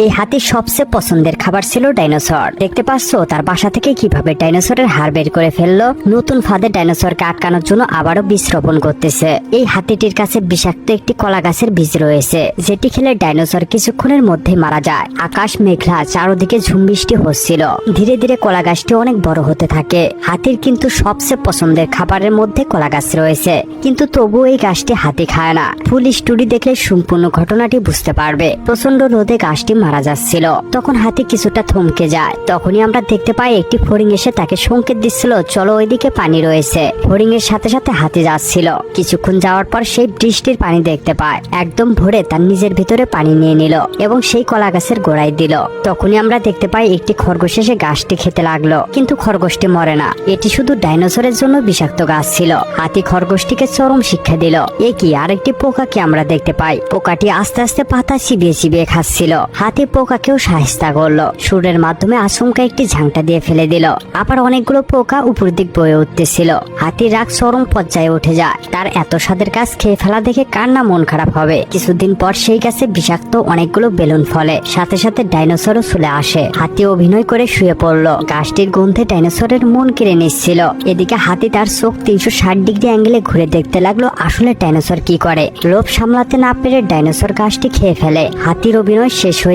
এই হাতির সবচেয়ে পছন্দের খাবার ছিল ডাইনোসর। দেখতে পাচ্ছ তার বাসা থেকে কিভাবে ডাইনোসরের হাড় বের করে ফেললো। নতুন ফাঁদে ডাইনোসরকে আটকানোর জন্য আবারও বীজ রোপণ করতেছে। এই হাতিটির কাছে বিষাক্ত একটি কলা গাছের বীজ রয়েছে, যেটি খেলে ডাইনোসর কিছুক্ষণের মধ্যে মারা যায়। আকাশ মেঘলা, চারদিকে ঝুম বৃষ্টি হচ্ছিল। ধীরে ধীরে কলা গাছটি অনেক বড় হতে থাকে। হাতির কিন্তু সবচেয়ে পছন্দের খাবারের মধ্যে কলা গাছ রয়েছে, কিন্তু তবুও এই গাছটি হাতি খায় না। ফুল স্টোরি দেখলে সম্পূর্ণ ঘটনাটি বুঝতে পারবে। প্রচন্ড রোদে গাছটি মারা যাচ্ছিল। তখন হাতি কিছুটা থমকে যায়। তখনই আমরা দেখতে পাই একটি ফড়িং এসে তাকে সংকেত দিচ্ছিল, চলো ওইদিকে পানি রয়েছে। ফড়িং এর সাথে সাথে হাতি যাচ্ছিল। কিছুক্ষণ যাওয়ার পর সেই বৃষ্টির পানি দেখতে পায়। একদম ভরে তার নিজের ভিতরে পানি নিয়ে নিল এবং সেই কলা গাছের গোড়ায় দিল। তখনই আমরা দেখতে পাই একটি খরগোশ এসে গাছটি খেতে লাগলো, কিন্তু খরগোশটি মরে না। এটি শুধু ডাইনোসরের জন্য বিষাক্ত গাছ ছিল। হাতি খরগোশটিকে চরম শিক্ষা দিল। একই আরেকটি পোকাকে আমরা দেখতে পাই। পোকাটি আস্তে আস্তে পাতা চিবিয়ে চিবিয়ে খাচ্ছিল। হাতি পোকাকেও সাহায্য করলো। সুরের মাধ্যমে আচমকা একটি ঝাংটা দিয়ে ফেলে দিল। আবার অনেকগুলো পোকা উপর দিক বয়ে উঠতেছিল। হাতির রাগ চরম পর্যায়ে উঠে যায়। তার এত স্বাদের গাছ খেয়ে ফেলা দেখে কার না মন খারাপ হবে। কিছুদিন পর সেই গাছে বিষাক্ত অনেকগুলো বেলুন ফলে। সাথে সাথে ডাইনোসরও চলে আসে। হাতি অভিনয় করে শুয়ে পড়লো। গাছটির গন্ধে ডাইনোসরের মন কেড়ে নিচ্ছিল। এদিকে হাতি তার চোখ 360 ডিগ্রি অ্যাঙ্গেলে ঘুরে দেখতে লাগলো আসলে ডাইনোসর কি করে। লোভ সামলাতে না পেরে ডাইনোসর গাছটি খেয়ে ফেলে। হাতির অভিনয় শেষ হয়ে